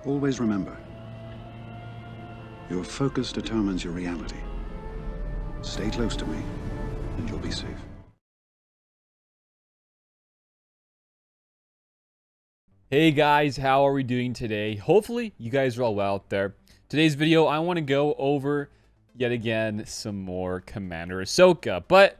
Always remember, your focus determines your reality. Stay close to me, and you'll be safe. Hey guys, how are we doing today? Hopefully you guys are all well out there. Today's video, I want to go over yet again some more Commander Ahsoka, but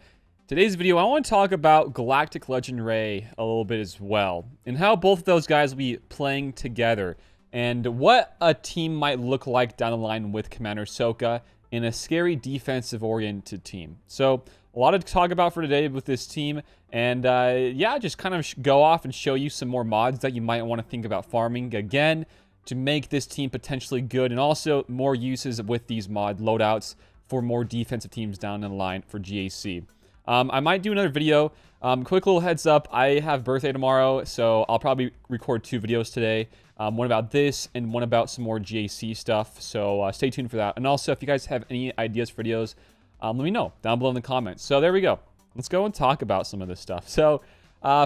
today's video I want to talk about Galactic Legend Rey a little bit as well, and how both of those guys will be playing together, and what a team might look like down the line with Commander Ahsoka in a scary defensive-oriented team. So a lot to talk about for today with this team, and yeah, just kind of go off and show you some more mods that you might want to think about farming again to make this team potentially good, and also more uses with these mod loadouts for more defensive teams down the line for GAC. I might do another video. Quick little heads up, I have birthday tomorrow, so I'll probably record 2 videos today. One about this and one about some more GAC stuff, so stay tuned for that. And also, if you guys have any ideas for videos, let me know down below in the comments. So there we go. Let's go and talk about some of this stuff. So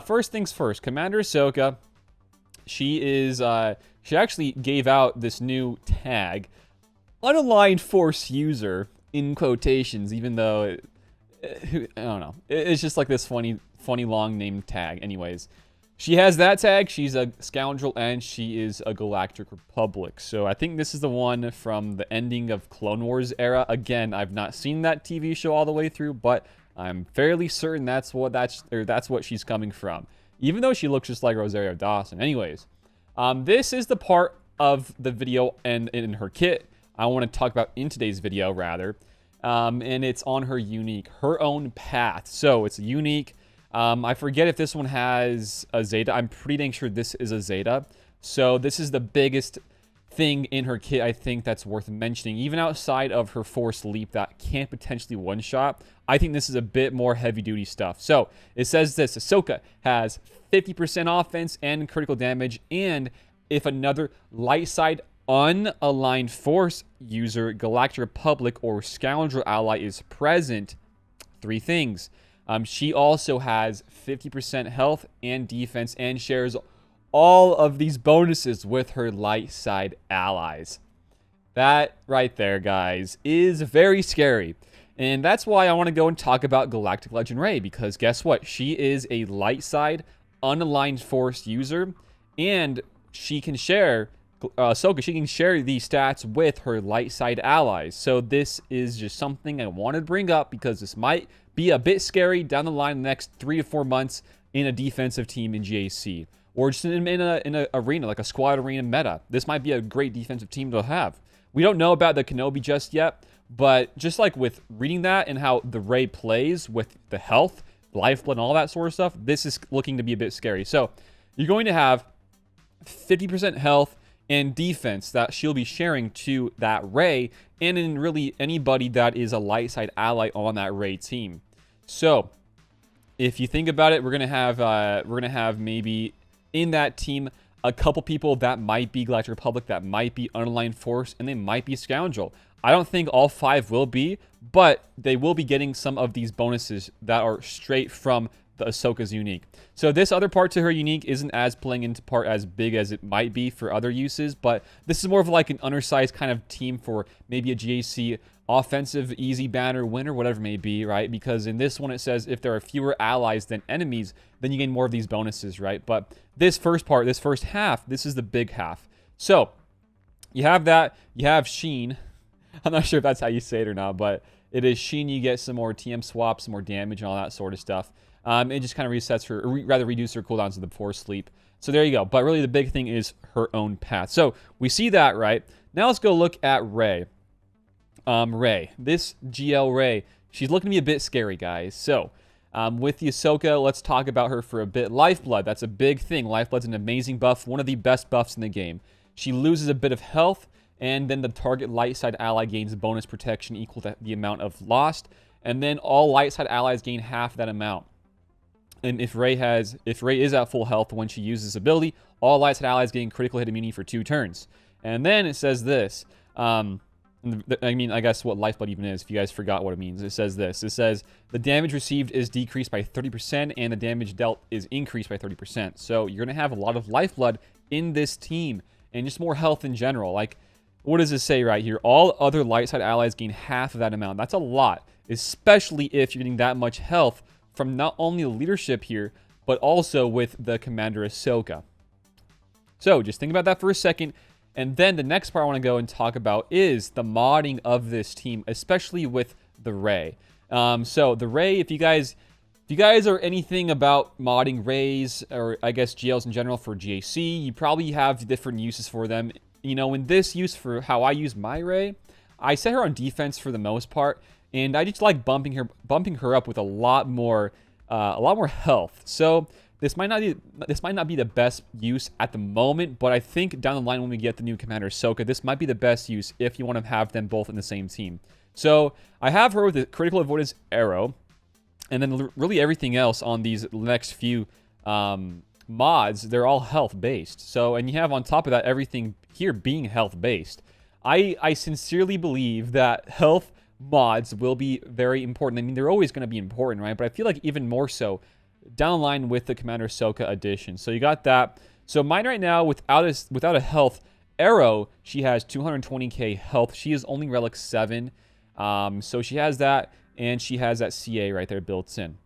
first things first, Commander Ahsoka, she actually gave out this new tag, unaligned force user, in quotations, even though I don't know. It's just like this funny long name tag. Anyways, she has that tag. She's a scoundrel, and she is a Galactic Republic. So I think this is the one from the ending of Clone Wars era. Again, I've not seen that TV show all the way through, but I'm fairly certain that's what she's coming from. Even though she looks just like Rosario Dawson. Anyways, this is the part of the video and in her kit I want to talk about in today's video, rather. And it's on her unique, her own path. So it's unique. I forget if this one has a Zeta. I'm pretty dang sure this is a Zeta. So this is the biggest thing in her kit, I think, that's worth mentioning. Even outside of her Force Leap that can potentially one-shot, I think this is a bit more heavy-duty stuff. So it says this: Ahsoka has 50% offense and critical damage, and if another light side unaligned force user, Galactic Republic, or Scoundrel ally is present, 3 things. She also has 50% health and defense and shares all of these bonuses with her light side allies. That right there, guys, is very scary. And that's why I want to go and talk about Galactic Legend Rey, because guess what? She is a light side unaligned force user, and she can share Ahsoka, she can share these stats with her light side allies. So this is just something I wanted to bring up, because this might be a bit scary down the line in the next 3 to 4 months in a defensive team in GAC, or just in an arena, like a squad arena meta. This might be a great defensive team to have. We don't know about the Kenobi just yet, but just like with reading that and how the Rey plays with the health, lifeblood, and all that sort of stuff, this is looking to be a bit scary. So you're going to have 50% health and defense that she'll be sharing to that Rey, and in really anybody that is a light side ally on that Rey team. So if you think about it, we're gonna have maybe in that team a couple people that might be Galactic Republic, that might be unaligned force, and they might be Scoundrel. I don't think all 5 will be, but they will be getting some of these bonuses that are straight from the Ahsoka's unique. So this other part to her unique isn't as playing into part as big as it might be for other uses, but this is more of like an undersized kind of team for maybe a GAC offensive easy banner winner, whatever it may be, right? Because in this one it says if there are fewer allies than enemies, then you gain more of these bonuses, right? But this first part, this first half, this is the big half. So you have that, you have Sheen. I'm not sure if that's how you say it or not, but it is Sheen. You get some more TM swaps, some more damage, and all that sort of stuff. It just kind of resets her, or rather reduce her cooldowns of the Force Leap. So there you go. But really the big thing is her own path. So we see that, right? Now let's go look at Rey. This GL Rey, she's looking to be a bit scary, guys. So with the Ahsoka, let's talk about her for a bit. Lifeblood, that's a big thing. Lifeblood's an amazing buff, one of the best buffs in the game. She loses a bit of health, and then the target light side ally gains bonus protection equal to the amount of lost, and then all light side allies gain half that amount. And if Rey is at full health when she uses this ability, all light side allies gain critical hit immunity for 2 turns. And then it says this. I mean, I guess what Lifeblood even is, if you guys forgot what it means. It says this. It says, the damage received is decreased by 30%, and the damage dealt is increased by 30%. So you're going to have a lot of Lifeblood in this team. and just more health in general. Like, what does this say right here? All other light side allies gain half of that amount. That's a lot, especially if you're getting that much health from not only the leadership here, but also with the Commander Ahsoka. So just think about that for a second. And then the next part I want to go and talk about is the modding of this team, especially with the Rey. So the Rey, if you guys are anything about modding Reys, or I guess GLs in general for GAC, you probably have different uses for them. You know, in this use for how I use my Rey, I set her on defense for the most part, and I just like bumping her up with a lot more health. So this might not be the best use at the moment, but I think down the line when we get the new Commander Ahsoka, this might be the best use if you want to have them both in the same team. So I have her with the critical avoidance arrow, and then really everything else on these next few mods, they're all health based. So, and you have on top of that everything here being health based. I sincerely believe that health mods will be very important. I mean, they're always going to be important, right? But I feel like even more so down the line with the Commander Ahsoka edition. So you got that. So mine right now, without a health arrow, she has 220k health. She is only relic 7. So she has that, and she has that CA right there built in.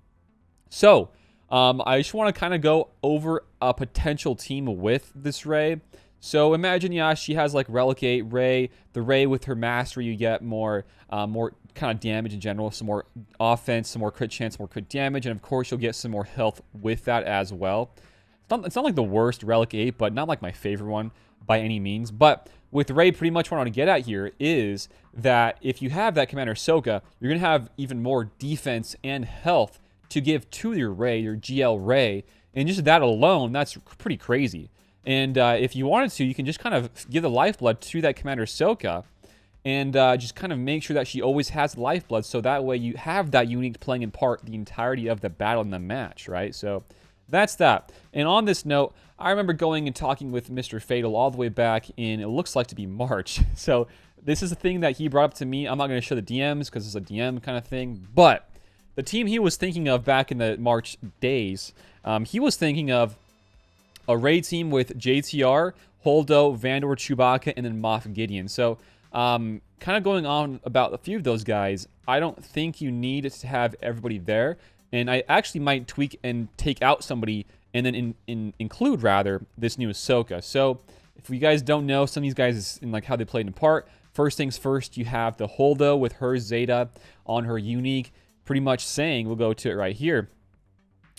So I just want to kind of go over a potential team with this Rey. So imagine, yeah, she has like relic 8 Rey. The Rey with her mastery, you get more kind of damage in general, some more offense, some more crit chance, more crit damage, and of course you'll get some more health with that as well. It's not like the worst relic 8, but not like my favorite one by any means. But with Rey, pretty much what I want to get at here is that if you have that Commander Ahsoka, you're going to have even more defense and health to give to your Rey, your GL Rey, and just that alone, that's pretty crazy. And if you wanted to, you can just kind of give the lifeblood to that Commander Ahsoka, and just kind of make sure that she always has lifeblood, so that way you have that unique playing in part the entirety of the battle in the match, right? So that's that. And on this note, I remember going and talking with Mr. Fatal all the way back in, it looks like to be March. So this is a thing that he brought up to me. I'm not going to show the DMs because it's a DM kind of thing, but the team he was thinking of back in the March days, he was thinking of a Rey team with JTR, Holdo, Vandor, Chewbacca, and then Moff Gideon. So kind of going on about a few of those guys, I don't think you need to have everybody there. And I actually might tweak and take out somebody and then include, rather, this new Ahsoka. So if you guys don't know some of these guys and like how they played in part, first things first, you have the Holdo with her Zeta on her unique, pretty much saying, we'll go to it right here,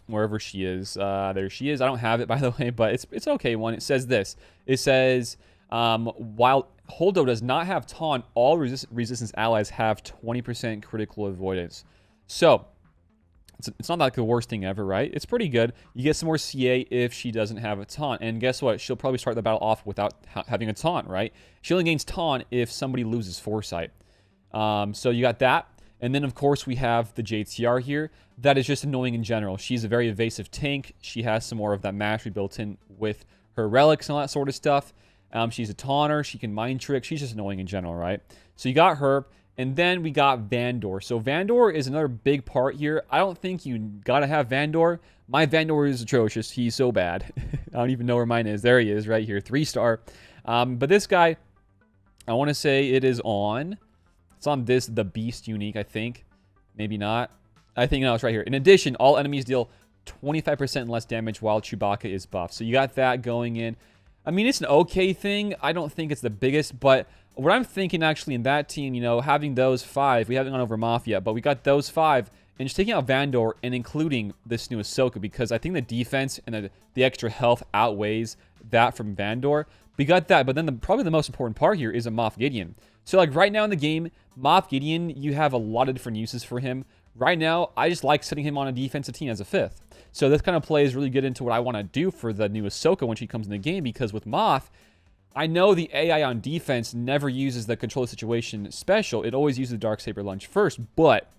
wherever she is. There she is. I don't have it, by the way, but it's okay one. It says this. It says, while Holdo does not have taunt, all resistance allies have 20% critical avoidance. So it's not like the worst thing ever, right? It's pretty good. You get some more CA if she doesn't have a taunt. And guess what? She'll probably start the battle off without having a taunt, right? She only gains taunt if somebody loses foresight. So you got that. And then, of course, we have the JTR here. That is just annoying in general. She's a very evasive tank. She has some more of that mastery built in with her relics and all that sort of stuff. She's a taunter. She can mind trick. She's just annoying in general, right? So you got her. And then we got Vandor. So Vandor is another big part here. I don't think you gotta have Vandor. My Vandor is atrocious. He's so bad. I don't even know where mine is. There he is right here. 3-star. But this guy, I want to say it is on... It's on this, the Beast unique, I think. Maybe not. I think no, it's right here. In addition, all enemies deal 25% less damage while Chewbacca is buffed. So you got that going in. I mean, it's an okay thing. I don't think it's the biggest, but what I'm thinking actually in that team, you know, having those 5, we haven't gone over Mafia, but we got those 5, and just taking out Vandor and including this new Ahsoka, because I think the defense and the extra health outweighs that from Vandor. We got that, but then probably the most important part here is a Moff Gideon. So like right now in the game, Moff Gideon, you have a lot of different uses for him. Right now, I just like setting him on a defensive team as a 5th. So this kind of plays really good into what I want to do for the new Ahsoka when she comes in the game, because with Moff, I know the AI on defense never uses the control the situation special. It always uses the Darksaber Lunge first, but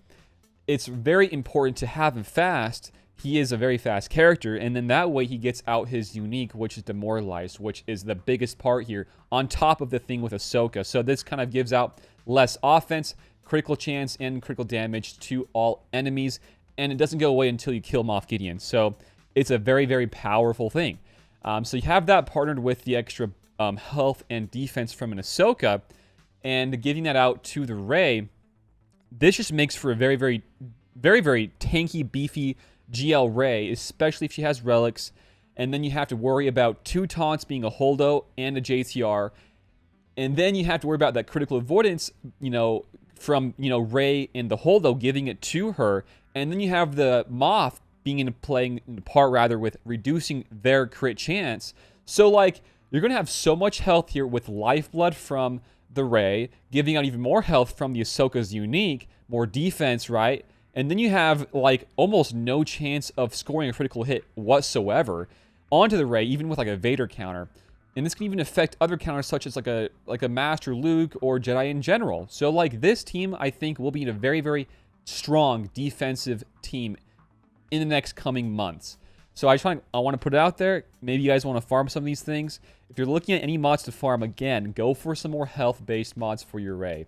it's very important to have him fast. He is a very fast character, and then that way he gets out his unique, which is Demoralized, which is the biggest part here, on top of the thing with Ahsoka. So this kind of gives out less offense, critical chance, and critical damage to all enemies, and it doesn't go away until you kill Moff Gideon. So it's a very, very powerful thing. So you have that partnered with the extra health and defense from an Ahsoka, and giving that out to the Rey, this just makes for a very, very, very, very tanky, beefy GL Rey, especially if she has relics. And then you have to worry about 2 taunts being a Holdo and a JTR. And then you have to worry about that critical avoidance, from, Rey and the Holdo giving it to her. And then you have the Moff playing in part rather with reducing their crit chance. So, like, you're going to have so much health here with Lifeblood from the Rey, giving out even more health from the Ahsoka's unique, more defense, right? And then you have, like, almost no chance of scoring a critical hit whatsoever onto the Rey, even with, like, a Vader counter. And this can even affect other counters such as, like a Master Luke or Jedi in general. So, like, this team, I think, will be a very, very strong defensive team in the next coming months. So I want to put it out there. Maybe you guys want to farm some of these things. If you're looking at any mods to farm, again, go for some more health-based mods for your Rey.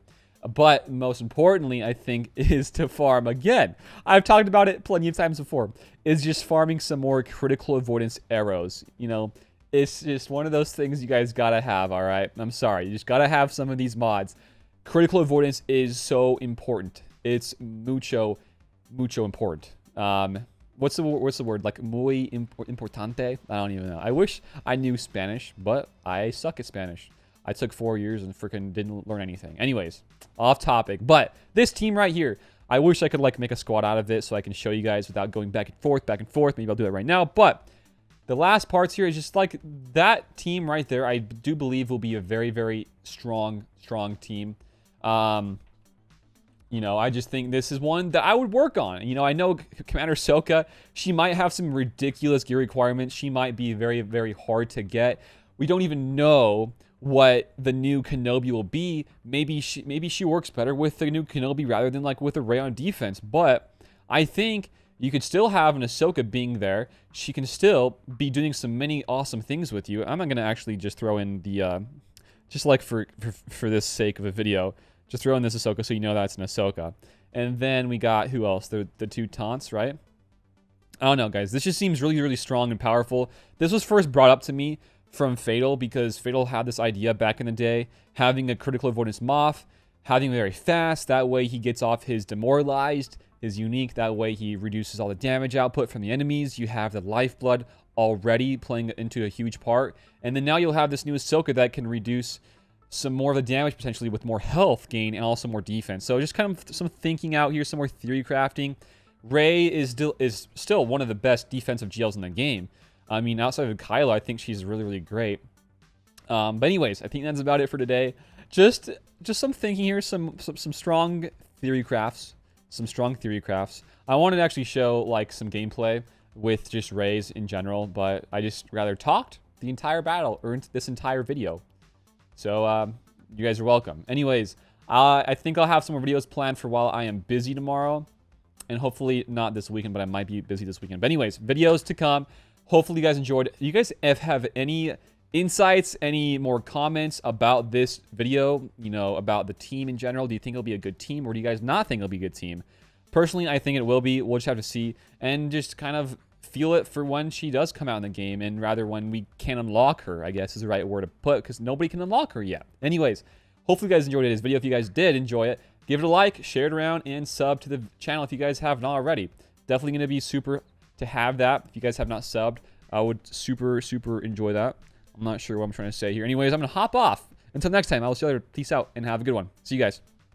But most importantly, I think, is to farm, again, I've talked about it plenty of times before, is just farming some more critical avoidance arrows. It's just one of those things you guys gotta have, all right? I'm sorry, you just gotta have some of these mods. Critical avoidance is so important. It's mucho important. What's the word? Like, muy importante? I don't even know. I wish I knew Spanish, but I suck at Spanish. I took 4 years and freaking didn't learn anything. Anyways, off topic. But this team right here, I wish I could, like, make a squad out of it so I can show you guys without going back and forth. Maybe I'll do that right now. But the last parts here is just, like, that team right there, I do believe will be a very, very strong team. I just think this is one that I would work on. I know Commander Ahsoka, she might have some ridiculous gear requirements. She might be very, very hard to get. We don't even know what the new Kenobi will be. Maybe she works better with the new Kenobi rather than, like, with a Rey on defense. But I think you could still have an Ahsoka being there. She can still be doing some many awesome things with you. I'm not going to actually just throw in the, just like for this sake of a video, just throw in this Ahsoka so you know that's an Ahsoka. And then we got, who else? The 2 taunts, right? I don't know, guys. This just seems really, really strong and powerful. This was first brought up to me from Fatal, because Fatal had this idea back in the day, having a critical avoidance Moff, having him very fast. That way he gets off his demoralized, his unique. That way he reduces all the damage output from the enemies. You have the Lifeblood already playing into a huge part. And then now you'll have this new Ahsoka that can reduce some more of the damage potentially with more health gain and also more defense. So just kind of some thinking out here, some more theory crafting. Rey is still one of the best defensive GLs in the game. I mean, outside of Kylo, I think she's really, really great. But anyways, I think that's about it for today. Just some thinking here, some strong theory crafts. Some strong theory crafts. I wanted to actually show, like, some gameplay with just Reys in general, but I just rather talked the entire battle or this entire video. So you guys are welcome. Anyways, I think I'll have some more videos planned for while I am busy tomorrow, and hopefully not this weekend, but I might be busy this weekend. But anyways, videos to come. Hopefully you guys enjoyed. You guys have any insights, any more comments about this video, about the team in general? Do you think it'll be a good team, or do you guys not think it'll be a good team? Personally, I think it will be. We'll just have to see and just kind of feel it for when she does come out in the game, and rather when we can unlock her, I guess is the right word to put, because nobody can unlock her yet. Anyways, hopefully you guys enjoyed today's video. If you guys did enjoy it, give it a like, share it around, and sub to the channel if you guys have not already. Definitely going to be super to have that. If you guys have not subbed, I would super enjoy that. I'm not sure what I'm trying to say here. Anyways, I'm going to hop off. Until next time, I will see you later. Peace out and have a good one. See you guys.